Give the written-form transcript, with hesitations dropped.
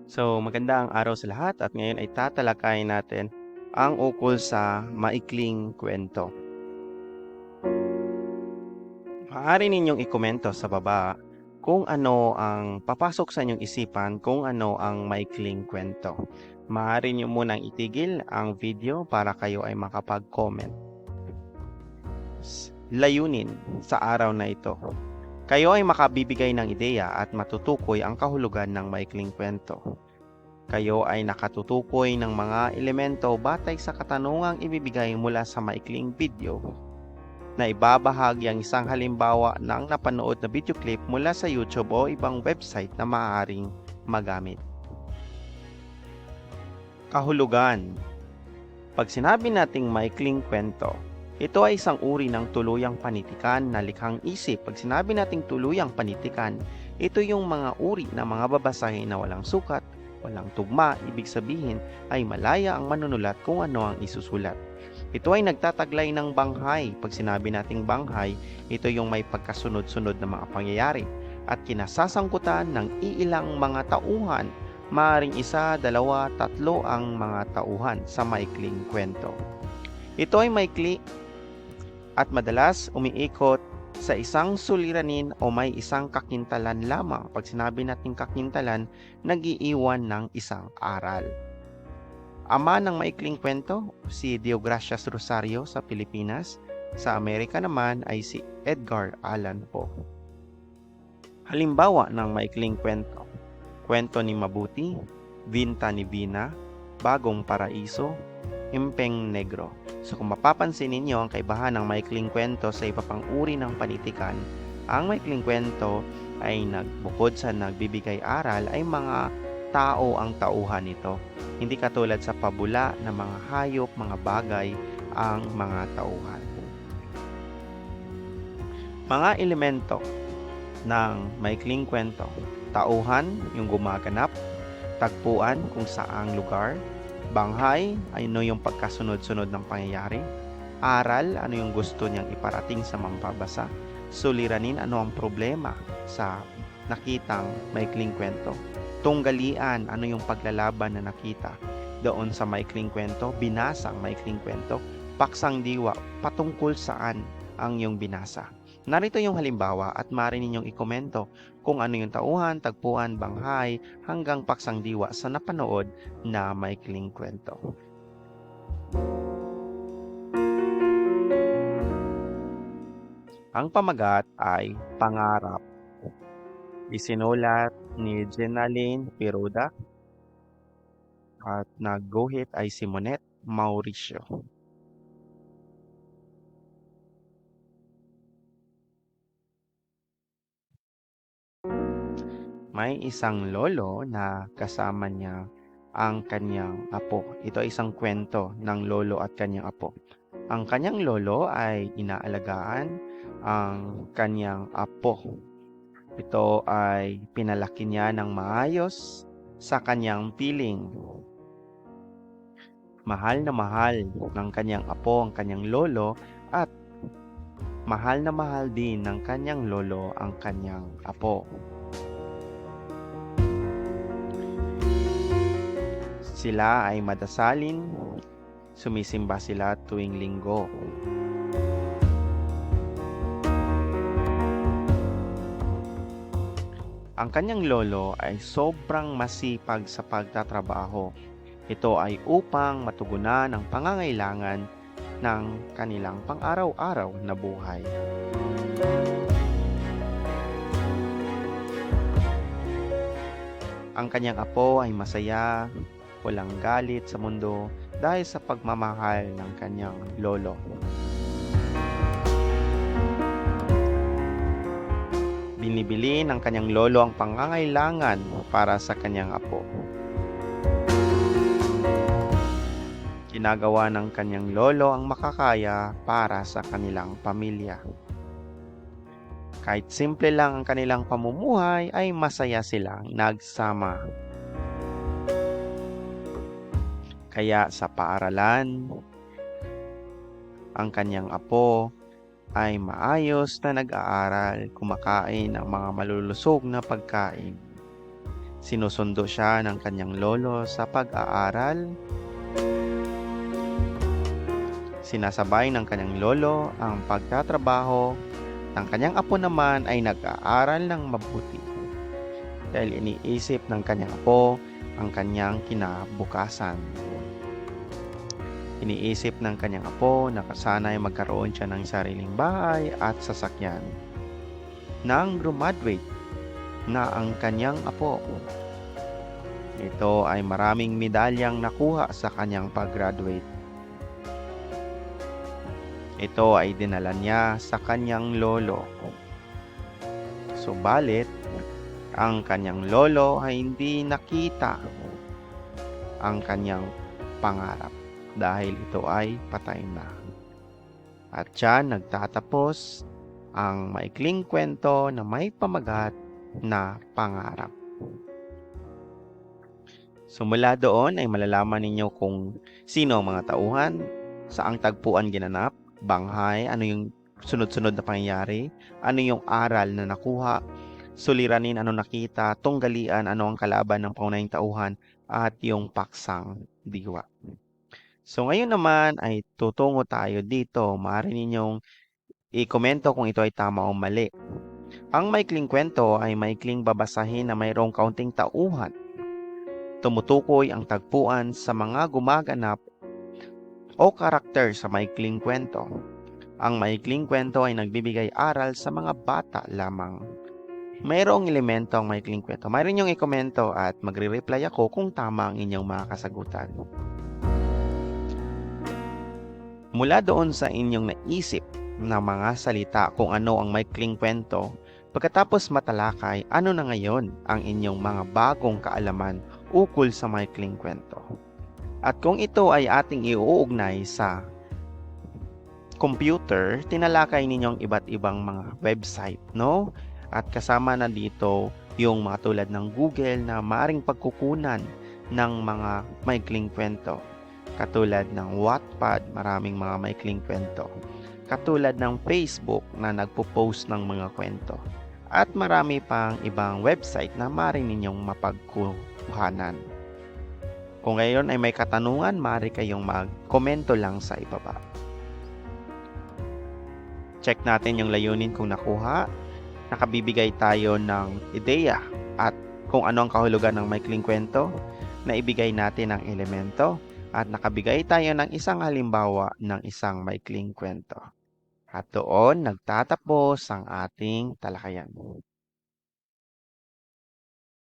So, magandang araw sa lahat at ngayon ay tatalakayin natin ang ukol sa maikling kwento. Maaari ninyong ikomento sa baba kung ano ang papasok sa inyong isipan kung ano ang maikling kwento. Maaari niyo munang itigil ang video para kayo ay makapag-comment. Layunin sa araw na ito. Kayo ay makabibigay ng ideya at matutukoy ang kahulugan ng maikling kwento. Kayo ay nakatutukoy ng mga elemento batay sa katanungang ibibigay mula sa maikling video na ibabahagi ang isang halimbawa ng napanood na video clip mula sa YouTube o ibang website na maaaring magamit. Kahulugan. Pag sinabi nating maikling kwento, ito ay isang uri ng tuluyang panitikan na likhang isip. Pag sinabi nating tuluyang panitikan, ito yung mga uri ng mga babasahin na walang sukat, walang tugma, ibig sabihin ay malaya ang manunulat kung ano ang isusulat. Ito ay nagtataglay ng banghay. Pag sinabi nating banghay, ito yung may pagkasunod-sunod na mga pangyayari at kinasasangkutan ng iilang mga tauhan. Maaring isa, dalawa, tatlo ang mga tauhan sa maikling kwento. Ito ay maikli at madalas umiikot sa isang suliranin o may isang kakintalan lamang. Pag sinabi natin kakintalan, nag-iiwan ng isang aral. Ama ng maikling kwento, si Deogracias Rosario sa Pilipinas. Sa Amerika naman ay si Edgar Allan Poe. Halimbawa ng maikling kwento. Kwento ni Mabuti, Binta ni Bina, Bagong Paraiso, Impeng Negro. So kung mapapansin ninyo ang kaibahan ng maikling kwento sa iba pang uri ng panitikan, ang maikling kwento ay bukod sa nagbibigay aral ay mga tao ang tauhan nito. Hindi katulad sa pabula na mga hayop, mga bagay ang mga tauhan. Mga elemento ng maikling kwento. Tauhan, yung gumaganap. Tagpuan, kung saang lugar. Banghay, ano yung pagkasunod-sunod ng pangyayari. Aral, ano yung gusto niyang iparating sa mambabasa. Suliranin, ano ang problema sa nakitang maikling kwento. Tunggalian, ano yung paglalaban na nakita doon sa maikling kwento. Binasa ang maikling kwento. Paksang diwa, patungkol saan ang iyong binasa. Narito yung halimbawa at maaari ninyong ikomento kung ano yung tauhan, tagpuan, banghay, hanggang paksang diwa sa napanood na maikling kwento. Ang pamagat ay Pangarap. Isinulat ni Jenaline Piroda at nag-guhit ay si Monet Mauricio. May isang lolo na kasama niya ang kanyang apo. Ito ay isang kwento ng lolo at kanyang apo. Ang kanyang lolo ay inaalagaan ang kanyang apo. Ito ay pinalaki niya ng maayos sa kanyang piling. Mahal na mahal ng kanyang apo ang kanyang lolo at mahal na mahal din ng kanyang lolo ang kanyang apo. Sila ay madasalin, sumisimba sila tuwing linggo. Ang kanyang lolo ay sobrang masipag sa pagtatrabaho. Ito ay upang matugunan ang pangangailangan ng kanilang pang-araw-araw na buhay. Ang kanyang apo ay masaya, walang galit sa mundo dahil sa pagmamahal ng kanyang lolo. Binibili ng kanyang lolo ang pangangailangan para sa kanyang apo. Ginagawa ng kanyang lolo ang makakaya para sa kanilang pamilya. Kahit simple lang ang kanilang pamumuhay ay masaya silang nagsama. Kaya sa paaralan, ang kanyang apo ay maayos na nag-aaral, kumakain ng mga malulusog na pagkain. Sinusundo siya ng kanyang lolo sa pag-aaral. Sinasabay ng kanyang lolo ang pagtatrabaho. Ang kanyang apo naman ay nag-aaral ng mabuti dahil iniisip ng kanyang apo ang kanyang kinabukasan. Iniisip ng kanyang apo na sana'y magkaroon siya ng sariling bahay at sasakyan. Nang graduate na ang kanyang apo, ito ay maraming medalyang nakuha sa kanyang pag-graduate. Ito ay dinala niya sa kanyang lolo. Subalit, ang kanyang lolo ay hindi nakita ang kanyang pangarap dahil ito ay patay na. At diyan nagtatapos ang maikling kwento na may pamagat na pangarap. So mula doon ay malalaman ninyo kung sino ang mga tauhan, saang tagpuan ginanap, banghay, ano yung sunod-sunod na pangyayari, ano yung aral na nakuha, suliranin, ano nakita, tunggalian, ano ang kalaban ng pangunahing tauhan, at yung paksang diwa. So ngayon naman ay tutungo tayo dito. Maaari ninyong i-komento kung ito ay tama o mali. Ang maikling kwento ay maikling babasahin na mayroong kaunting tauhan. Tumutukoy ang tagpuan sa mga gumaganap o karakter sa maikling kwento. Ang maikling kwento ay nagbibigay aral sa mga bata lamang. Mayroong elemento ang maikling kwento. Mayroon niyong i-komento at magre-reply ako kung tama ang inyong mga kasagutan. Mula doon sa inyong naisip na mga salita kung ano ang maikling kwento, pagkatapos matalakay, ano na ngayon ang inyong mga bagong kaalaman ukol sa maikling kwento. At kung ito ay ating iuugnay sa computer, tinalakay ninyong iba't ibang mga website, no? At kasama na dito yung mga tulad ng Google na maaring pagkukunan ng mga maikling kwento. Katulad ng Wattpad, maraming mga maikling kwento. Katulad ng Facebook na nagpo-post ng mga kwento. At marami pang ibang website na maaari ninyong mapagkuhanan. Kung ngayon ay may katanungan, maaari kayong mag-komento lang sa ibaba. Check natin yung layunin kung nakuha. Nakabibigay tayo ng ideya at kung ano ang kahulugan ng maikling kwento na ibigay natin ang elemento. At nakabigay tayo ng isang halimbawa ng isang maikling kwento. At doon nagtatapos ang ating talakayan.